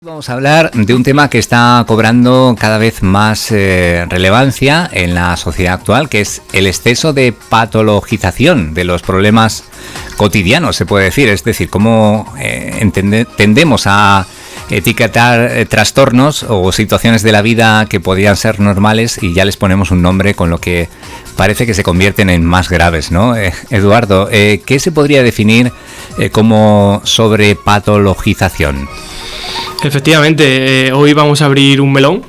Vamos a hablar de un tema que está cobrando cada vez más relevancia en la sociedad actual, que es el exceso de patologización de los problemas cotidianos, se puede decir. Es decir, cómo tendemos a etiquetar trastornos o situaciones de la vida que podrían ser normales y ya les ponemos un nombre con lo que parece que se convierten en más graves, ¿no? Eduardo, ¿qué se podría definir como sobrepatologización? Efectivamente, hoy vamos a abrir un melón.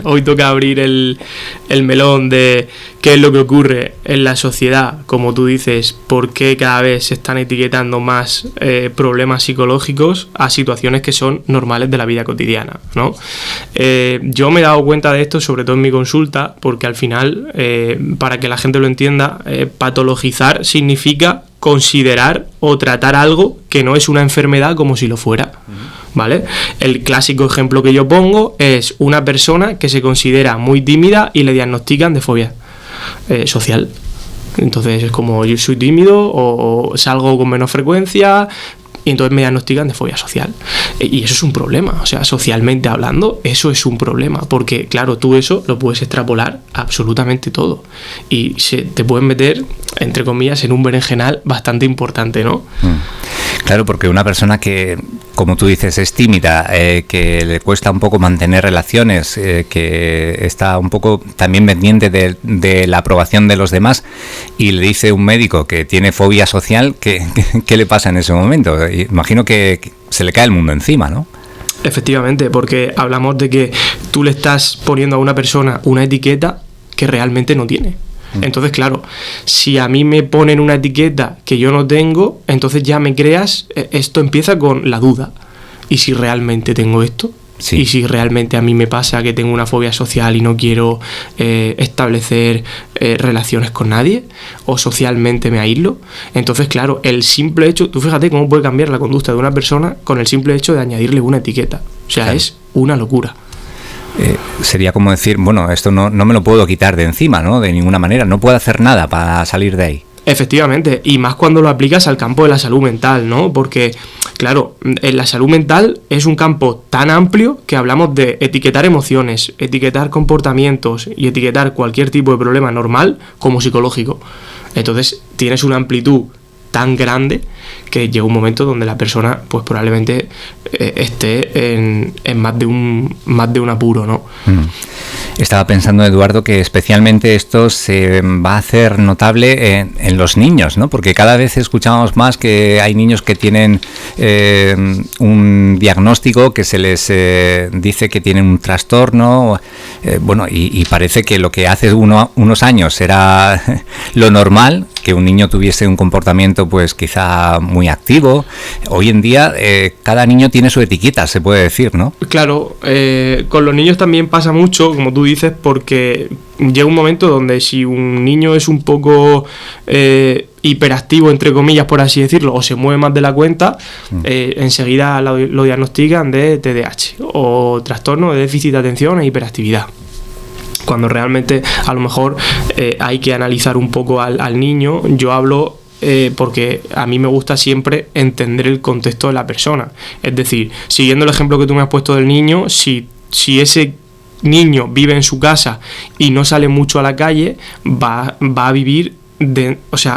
Hoy toca abrir el melón de qué es lo que ocurre en la sociedad, como tú dices, por qué cada vez se están etiquetando más problemas psicológicos a situaciones que son normales de la vida cotidiana, ¿no? Yo me he dado cuenta de esto, sobre todo en mi consulta, porque al final, para que la gente lo entienda, patologizar significa considerar o tratar algo que no es una enfermedad como si lo fuera, ¿vale? El clásico ejemplo que yo pongo es una persona que se considera muy tímida y le diagnostican de fobia social. Entonces es como yo soy tímido o salgo con menos frecuencia y entonces me diagnostican de fobia social. Y eso es un problema, o sea, socialmente hablando, eso es un problema, porque claro, tú eso lo puedes extrapolar a absolutamente todo y te pueden meter, entre comillas, en un berenjenal bastante importante, ¿no? Claro, porque una persona que, como tú dices, es tímida, que le cuesta un poco mantener relaciones, que está un poco también pendiente de la aprobación de los demás, y le dice un médico que tiene fobia social, ¿qué le pasa en ese momento? Imagino que se le cae el mundo encima, ¿no? Efectivamente, porque hablamos de que tú le estás poniendo a una persona una etiqueta que realmente no tiene. Entonces, claro, si a mí me ponen una etiqueta que yo no tengo, entonces ya me creas, esto empieza con la duda. ¿Y si realmente tengo esto? Sí. ¿Y si realmente a mí me pasa que tengo una fobia social y no quiero establecer relaciones con nadie? ¿O socialmente me aíslo? Entonces, claro, el simple hecho, tú fíjate cómo puede cambiar la conducta de una persona con el simple hecho de añadirle una etiqueta. O sea, claro, es una locura. Sería como decir, bueno, esto no me lo puedo quitar de encima, ¿no? De ninguna manera, no puedo hacer nada para salir de ahí. Efectivamente, y más cuando lo aplicas al campo de la salud mental, ¿no? Porque, claro, en la salud mental es un campo tan amplio que hablamos de etiquetar emociones, etiquetar comportamientos y etiquetar cualquier tipo de problema normal como psicológico. Entonces tienes una amplitud tan grande que llega un momento donde la persona pues probablemente esté en más de un apuro, ¿no? Estaba pensando, Eduardo, que especialmente esto se va a hacer notable en los niños, ¿no? Porque cada vez escuchamos más que hay niños que tienen un diagnóstico, que se les dice que tienen un trastorno, bueno, y parece que lo que hace unos años era lo normal, que un niño tuviese un comportamiento pues quizá muy activo. Hoy en día cada niño tiene su etiqueta, se puede decir, ¿no? Claro, con los niños también pasa mucho, como tú dices, porque llega un momento donde si un niño es un poco hiperactivo, entre comillas, por así decirlo, o se mueve más de la cuenta, enseguida lo diagnostican de TDAH o trastorno de déficit de atención e hiperactividad. Cuando realmente a lo mejor hay que analizar un poco al niño. Yo hablo porque a mí me gusta siempre entender el contexto de la persona. Es decir, siguiendo el ejemplo que tú me has puesto del niño, si ese niño vive en su casa y no sale mucho a la calle, va a vivir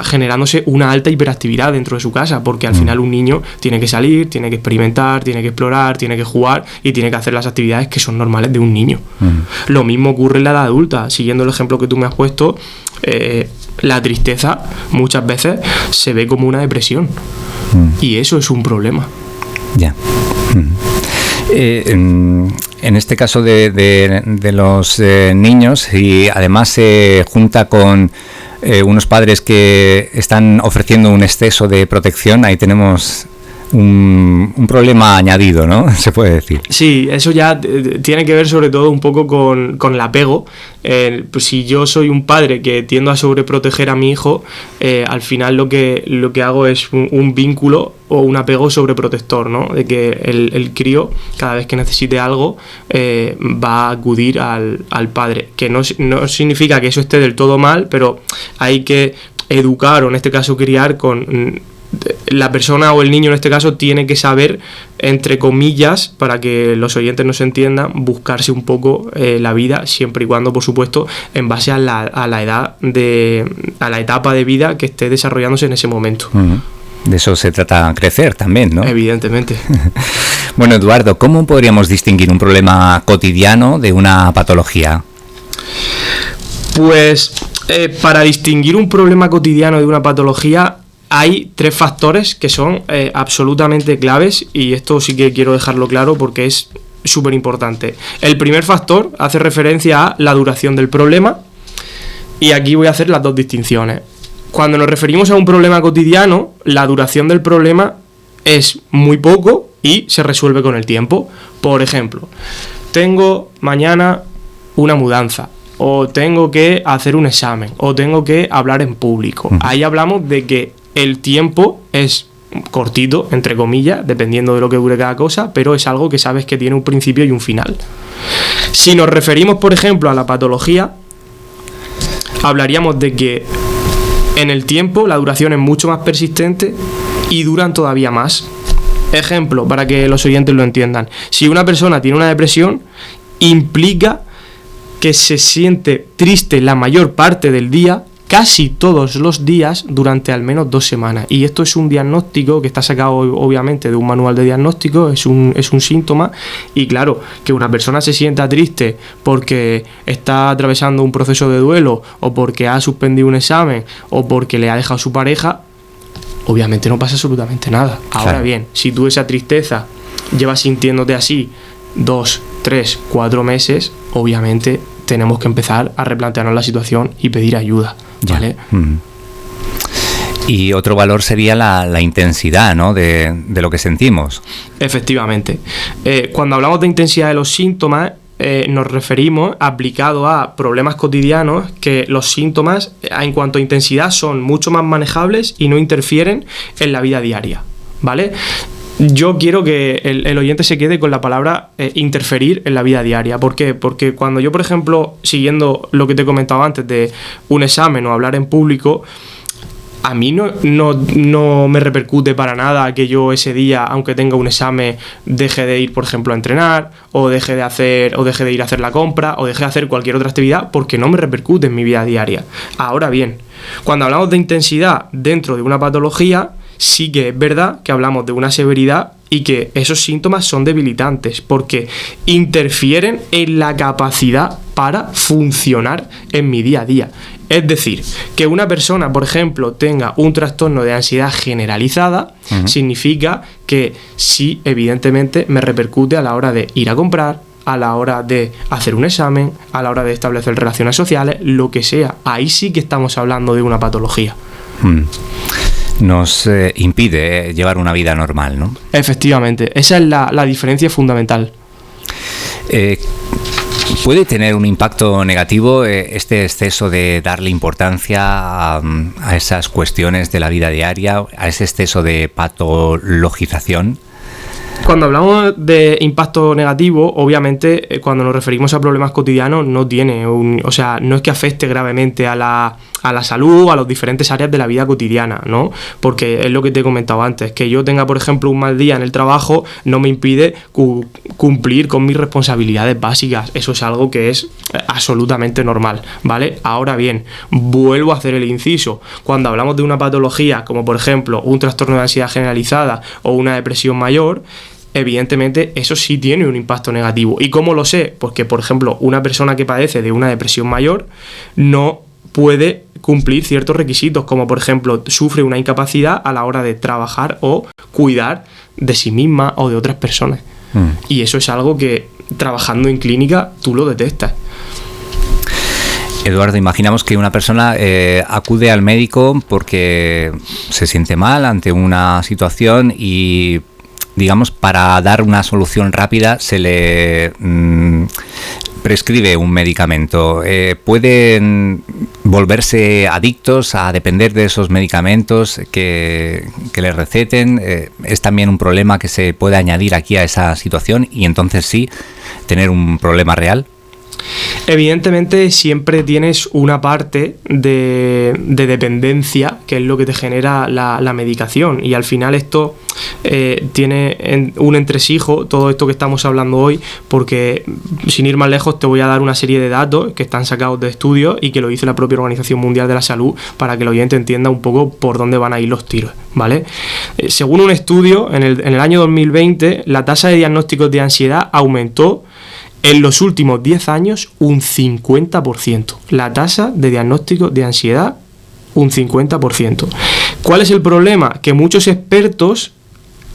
generándose una alta hiperactividad dentro de su casa, porque al final un niño tiene que salir, tiene que experimentar, tiene que explorar, tiene que jugar y tiene que hacer las actividades que son normales de un niño. Lo mismo ocurre en la edad adulta. Siguiendo el ejemplo que tú me has puesto, la tristeza muchas veces se ve como una depresión y eso es un problema. Ya. En este caso de los niños, y además se junta con unos padres que están ofreciendo un exceso de protección, ahí tenemos un problema añadido, ¿no? Se puede decir. Sí, eso ya tiene que ver sobre todo un poco con el apego. Pues si yo soy un padre que tiendo a sobreproteger a mi hijo, al final lo que hago es un vínculo o un apego sobreprotector, ¿no? De que el crío, cada vez que necesite algo, va a acudir al padre. Que no significa que eso esté del todo mal, pero hay que educar, o en este caso criar, con la persona o el niño en este caso tiene que saber, entre comillas, para que los oyentes nos entiendan, buscarse un poco la vida, siempre y cuando, por supuesto, en base a la edad a la etapa de vida que esté desarrollándose en ese momento. De eso se trata crecer también, ¿no? Evidentemente. Bueno, Eduardo, ¿cómo podríamos distinguir un problema cotidiano de una patología? Pues para distinguir un problema cotidiano de una patología hay 3 factores que son absolutamente claves, y esto sí que quiero dejarlo claro porque es súper importante. El primer factor hace referencia a la duración del problema, y aquí voy a hacer las 2 distinciones. Cuando nos referimos a un problema cotidiano, la duración del problema es muy poco y se resuelve con el tiempo. Por ejemplo, tengo mañana una mudanza, o tengo que hacer un examen, o tengo que hablar en público. Ahí hablamos de que el tiempo es cortito, entre comillas, dependiendo de lo que dure cada cosa, pero es algo que sabes que tiene un principio y un final. Si nos referimos, por ejemplo, a la patología, hablaríamos de que en el tiempo la duración es mucho más persistente y duran todavía más. Ejemplo, para que los oyentes lo entiendan. Si una persona tiene una depresión, implica que se siente triste la mayor parte del día, casi todos los días, durante al menos 2 semanas. Y esto es un diagnóstico que está sacado obviamente de un manual de diagnóstico, es un síntoma. Y claro, que una persona se sienta triste porque está atravesando un proceso de duelo, o porque ha suspendido un examen, o porque le ha dejado su pareja, obviamente no pasa absolutamente nada. Ahora bien, si tú esa tristeza llevas sintiéndote así 2, 3, 4 meses, obviamente tenemos que empezar a replantearnos la situación y pedir ayuda, ¿vale? Y otro valor sería la intensidad, ¿no?, de lo que sentimos. Efectivamente. Cuando hablamos de intensidad de los síntomas, nos referimos, aplicado a problemas cotidianos, que los síntomas, en cuanto a intensidad, son mucho más manejables y no interfieren en la vida diaria, ¿vale? Yo quiero que el oyente se quede con la palabra interferir en la vida diaria. ¿Por qué? Porque cuando yo, por ejemplo, siguiendo lo que te he comentado antes de un examen o hablar en público, a mí no me repercute para nada que yo ese día, aunque tenga un examen, deje de ir, por ejemplo, a entrenar, o deje de ir a hacer la compra, o deje de hacer cualquier otra actividad, porque no me repercute en mi vida diaria. Ahora bien, cuando hablamos de intensidad dentro de una patología, sí que es verdad que hablamos de una severidad y que esos síntomas son debilitantes porque interfieren en la capacidad para funcionar en mi día a día. Es decir, que una persona, por ejemplo, tenga un trastorno de ansiedad generalizada, significa que sí, evidentemente, me repercute a la hora de ir a comprar, a la hora de hacer un examen, a la hora de establecer relaciones sociales, lo que sea. Ahí sí que estamos hablando de una patología. Nos impide llevar una vida normal, ¿no? Efectivamente, esa es la diferencia fundamental. ¿Puede tener un impacto negativo este exceso de darle importancia a esas cuestiones de la vida diaria, a ese exceso de patologización? Cuando hablamos de impacto negativo, obviamente, cuando nos referimos a problemas cotidianos, no es que afecte gravemente a la salud o a las diferentes áreas de la vida cotidiana, ¿no? Porque es lo que te he comentado antes, que yo tenga, por ejemplo, un mal día en el trabajo no me impide cumplir con mis responsabilidades básicas. Eso es algo que es absolutamente normal, ¿vale? Ahora bien, vuelvo a hacer el inciso. Cuando hablamos de una patología, como por ejemplo un trastorno de ansiedad generalizada o una depresión mayor, evidentemente eso sí tiene un impacto negativo. ¿Y cómo lo sé? Porque, por ejemplo, una persona que padece de una depresión mayor no puede cumplir ciertos requisitos, como por ejemplo sufre una incapacidad a la hora de trabajar o cuidar de sí misma o de otras personas. Y eso es algo que trabajando en clínica tú lo detectas. Eduardo, imaginamos que una persona acude al médico porque se siente mal ante una situación y, digamos, para dar una solución rápida se le prescribe un medicamento. ¿Pueden volverse adictos a depender de esos medicamentos que les receten? ¿Es también un problema que se puede añadir aquí a esa situación y entonces sí tener un problema real? Evidentemente siempre tienes una parte de dependencia, que es lo que te genera la medicación, y al final esto tiene un entresijo, todo esto que estamos hablando hoy, porque sin ir más lejos te voy a dar una serie de datos que están sacados de estudios y que lo dice la propia Organización Mundial de la Salud para que el oyente entienda un poco por dónde van a ir los tiros, ¿vale? Según un estudio, en el año 2020 la tasa de diagnósticos de ansiedad aumentó en los últimos 10 años un 50%. La tasa de diagnóstico de ansiedad, un 50%. ¿Cuál es el problema? Que muchos expertos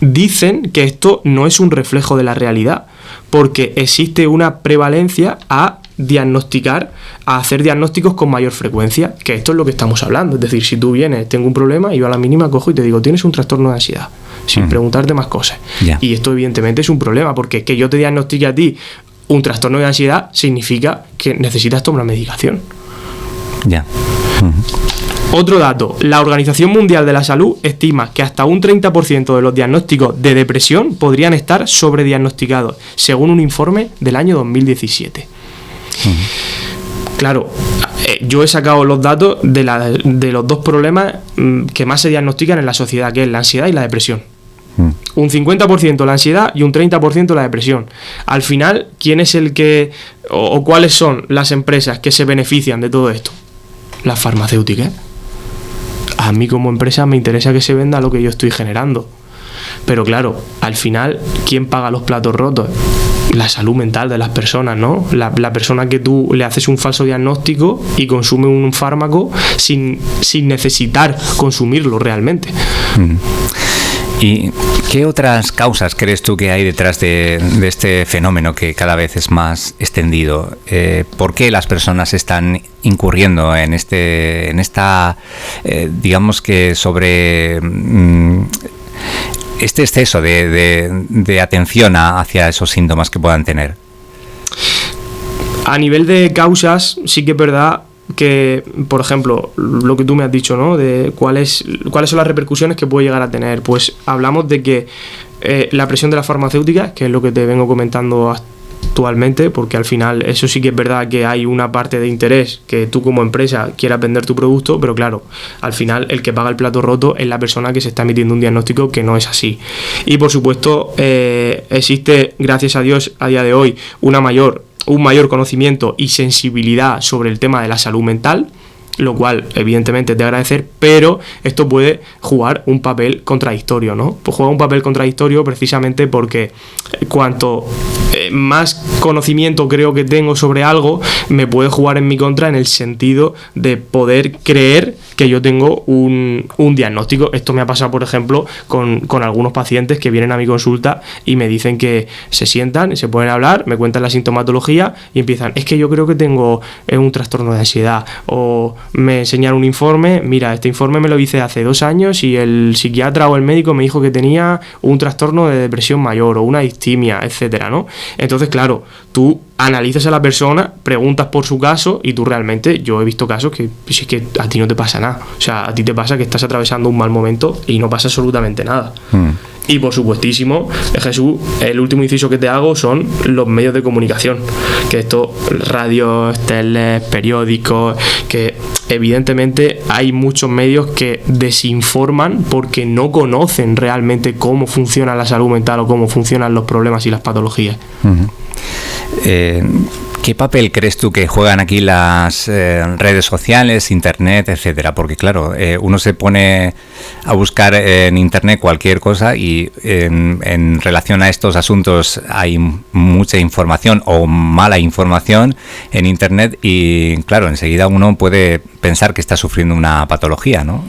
dicen que esto no es un reflejo de la realidad, porque existe una prevalencia a diagnosticar, a hacer diagnósticos con mayor frecuencia, que esto es lo que estamos hablando. Es decir, si tú vienes, tengo un problema, y yo a la mínima cojo y te digo, tienes un trastorno de ansiedad, sin preguntarte más cosas. Y esto evidentemente es un problema, porque que yo te diagnostique a ti un trastorno de ansiedad significa que necesitas tomar medicación. Otro dato, la Organización Mundial de la Salud estima que hasta un 30% de los diagnósticos de depresión podrían estar sobrediagnosticados, según un informe del año 2017. Claro, yo he sacado los datos de los dos problemas que más se diagnostican en la sociedad, que es la ansiedad y la depresión. Un 50% la ansiedad y un 30% la depresión. Al final, ¿quién es el que o cuáles son las empresas que se benefician de todo esto? Las farmacéuticas. A mí como empresa me interesa que se venda lo que yo estoy generando. Pero claro, al final, ¿quién paga los platos rotos? La salud mental de las personas, ¿no? La persona que tú le haces un falso diagnóstico y consume un fármaco sin necesitar consumirlo realmente. ¿Y qué otras causas crees tú que hay detrás de este fenómeno que cada vez es más extendido? ¿Por qué las personas están incurriendo en esta, digamos que sobre este exceso de atención hacia esos síntomas que puedan tener? A nivel de causas, sí que es verdad que, por ejemplo, lo que tú me has dicho, ¿no? De cuáles son las repercusiones que puede llegar a tener. Pues hablamos de que la presión de las farmacéuticas, que es lo que te vengo comentando actualmente, porque al final eso sí que es verdad que hay una parte de interés que tú como empresa quieras vender tu producto, pero claro, al final el que paga el plato roto es la persona que se está emitiendo un diagnóstico que no es así. Y por supuesto existe, gracias a Dios, a día de hoy un mayor conocimiento y sensibilidad sobre el tema de la salud mental, lo cual evidentemente es de agradecer, pero esto puede jugar un papel contradictorio, ¿no? Pues juega un papel contradictorio precisamente porque cuanto más conocimiento creo que tengo sobre algo, me puede jugar en mi contra en el sentido de poder creer que yo tengo un diagnóstico. Esto me ha pasado, por ejemplo, con algunos pacientes que vienen a mi consulta y me dicen que se sientan, se pueden hablar, me cuentan la sintomatología y empiezan, es que yo creo que tengo un trastorno de ansiedad, o me enseñan un informe, mira, este informe me lo hice hace 2 años y el psiquiatra o el médico me dijo que tenía un trastorno de depresión mayor o una distimia, etcétera, ¿no? Entonces, claro, tú analizas a la persona, preguntas por su caso y tú realmente, yo he visto casos que pues es que a ti no te pasa nada. O sea, a ti te pasa que estás atravesando un mal momento y no pasa absolutamente nada. Y por supuestísimo, Jesús, el último inciso que te hago son los medios de comunicación, que esto, radios, teles, periódicos, que evidentemente hay muchos medios que desinforman porque no conocen realmente cómo funciona la salud mental o cómo funcionan los problemas y las patologías. ¿Qué papel crees tú que juegan aquí las redes sociales, internet, etcétera? Porque claro, uno se pone a buscar en internet cualquier cosa y en relación a estos asuntos hay mucha información o mala información en internet y claro, enseguida uno puede pensar que está sufriendo una patología, ¿no?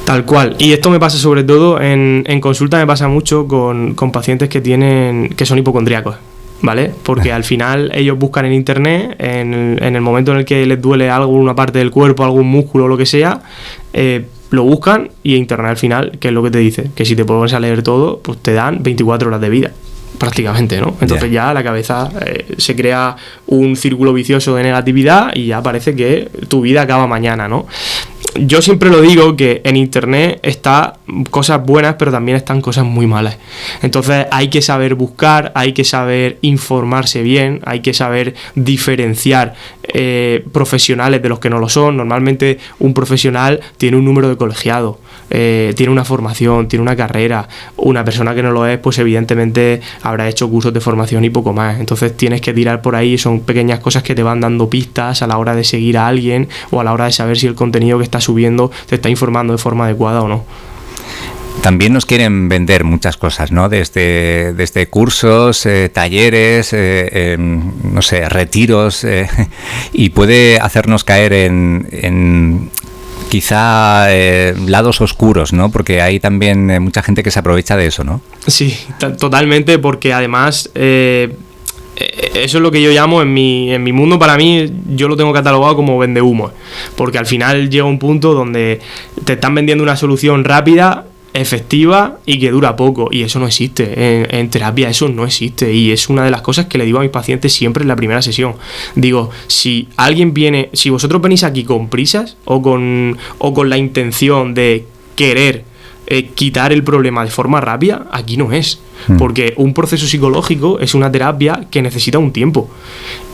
Tal cual, y esto me pasa sobre todo en consulta, me pasa mucho con pacientes que son hipocondríacos, ¿vale? Porque al final ellos buscan en internet, en el momento en el que les duele alguna parte del cuerpo, algún músculo o lo que sea, lo buscan y internet al final, ¿qué es lo que te dice? Que si te pones a leer todo, pues te dan 24 horas de vida, prácticamente, ¿no? Entonces ya la cabeza se crea un círculo vicioso de negatividad y ya parece que tu vida acaba mañana, ¿no? Yo siempre lo digo que en internet está cosas buenas, pero también están cosas muy malas. Entonces hay que saber buscar, hay que saber informarse bien, hay que saber diferenciar profesionales de los que no lo son. Normalmente un profesional tiene un número de colegiado, tiene una formación, tiene una carrera. Una persona que no lo es, pues evidentemente habrá hecho cursos de formación y poco más. Entonces tienes que tirar por ahí, son pequeñas cosas que te van dando pistas a la hora de seguir a alguien o a la hora de saber si el contenido que está subiendo te está informando de forma adecuada o no. También nos quieren vender muchas cosas, ¿no? Desde cursos, talleres, no sé, retiros, y puede hacernos caer en quizá lados oscuros, ¿no? Porque hay también mucha gente que se aprovecha de eso, ¿no? Sí, totalmente, porque además eso es lo que yo llamo en mi mundo. Para mí, yo lo tengo catalogado como vendehumo, porque al final llega un punto donde te están vendiendo una solución rápida, efectiva y que dura poco, y eso no existe en terapia. Eso no existe, y es una de las cosas que le digo a mis pacientes siempre en la primera sesión. Digo, si vosotros venís aquí con prisas o con la intención de querer quitar el problema de forma rápida, aquí no es. Porque un proceso psicológico es una terapia que necesita un tiempo.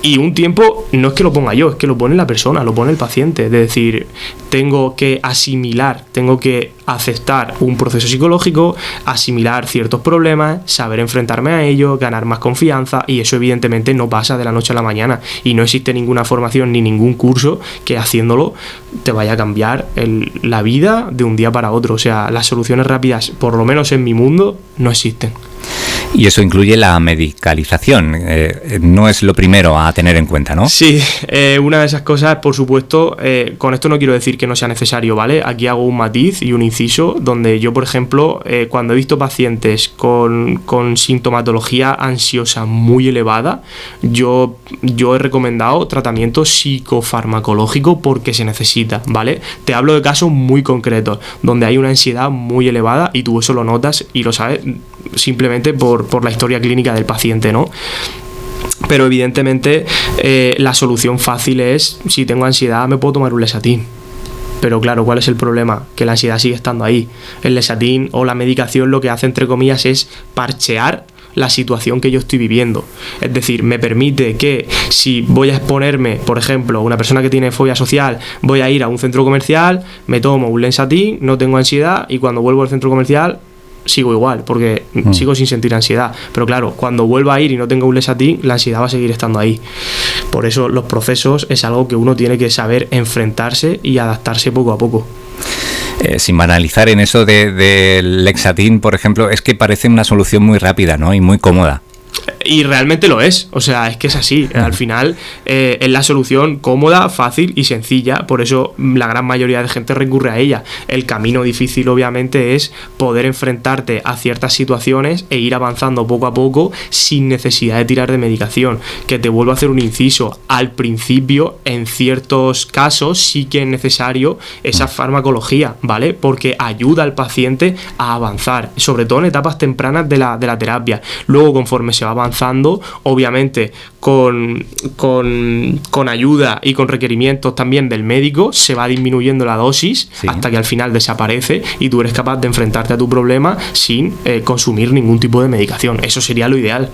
Y un tiempo no es que lo ponga yo, es que lo pone la persona, lo pone el paciente. Es decir, tengo que asimilar, tengo que aceptar un proceso psicológico, asimilar ciertos problemas, saber enfrentarme a ellos, ganar más confianza, y eso evidentemente no pasa de la noche a la mañana. Y no existe ninguna formación ni ningún curso que haciéndolo te vaya a cambiar la vida de un día para otro. O sea, las soluciones rápidas, por lo menos en mi mundo, no existen. Y eso incluye la medicalización, no es lo primero a tener en cuenta, ¿no? Sí, una de esas cosas, por supuesto, con esto no quiero decir que no sea necesario, ¿vale? Aquí hago un matiz y un inciso, donde yo, por ejemplo, cuando he visto pacientes con sintomatología ansiosa muy elevada, yo he recomendado tratamiento psicofarmacológico porque se necesita, ¿vale? Te hablo de casos muy concretos, donde hay una ansiedad muy elevada y tú eso lo notas y lo sabes simplemente por la historia clínica del paciente, ¿no? Pero evidentemente la solución fácil es, si tengo ansiedad me puedo tomar un Lesatin. Pero claro, ¿cuál es el problema? Que la ansiedad sigue estando ahí. El Lesatin o la medicación lo que hace, entre comillas, es parchear la situación que yo estoy viviendo. Es decir, me permite que si voy a exponerme, por ejemplo, una persona que tiene fobia social, voy a ir a un centro comercial, me tomo un Lesatin, no tengo ansiedad, y cuando vuelvo al centro comercial sigo igual, porque sigo sin sentir ansiedad. Pero claro, cuando vuelva a ir y no tenga un Lesatin, la ansiedad va a seguir estando ahí. Por eso los procesos es algo que uno tiene que saber enfrentarse y adaptarse poco a poco. Sin banalizar en eso del Lesatin, por ejemplo, es que parece una solución muy rápida, ¿no? Y muy cómoda. Y realmente lo es, o sea, es que es así. Al final es la solución cómoda, fácil y sencilla. Por eso la gran mayoría de gente recurre a ella. El camino difícil, obviamente, es poder enfrentarte a ciertas situaciones e ir avanzando poco a poco sin necesidad de tirar de medicación. Que te vuelvo a hacer un inciso. Al principio, en ciertos casos, sí que es necesario esa farmacología, ¿vale? Porque ayuda al paciente a avanzar, sobre todo en etapas tempranas de la terapia. Luego, conforme se va avanzando, obviamente con ayuda y con requerimientos también del médico, se va disminuyendo la dosis, sí, hasta que al final desaparece y tú eres capaz de enfrentarte a tu problema sin consumir ningún tipo de medicación. Eso sería lo ideal.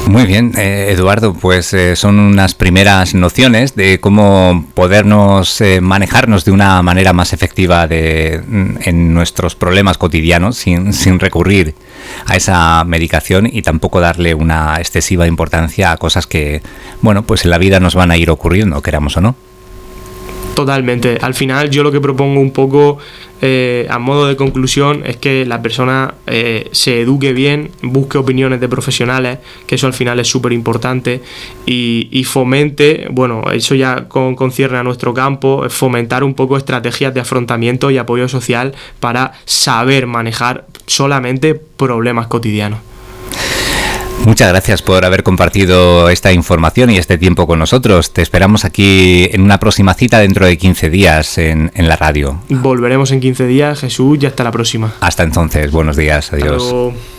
Muy bien, Eduardo, pues son unas primeras nociones de cómo podernos manejarnos de una manera más efectiva en nuestros problemas cotidianos sin recurrir a esa medicación y tampoco darle una excesiva importancia a cosas que, bueno, pues en la vida nos van a ir ocurriendo, queramos o no. Totalmente. Al final yo lo que propongo un poco a modo de conclusión es que la persona se eduque bien, busque opiniones de profesionales, que eso al final es súper importante, y fomente, bueno, eso ya concierne a nuestro campo, fomentar un poco estrategias de afrontamiento y apoyo social para saber manejar solamente problemas cotidianos. Muchas gracias por haber compartido esta información y este tiempo con nosotros. Te esperamos aquí en una próxima cita dentro de 15 días en la radio. Volveremos en 15 días, Jesús, y hasta la próxima. Hasta entonces, buenos días, adiós. Hasta luego.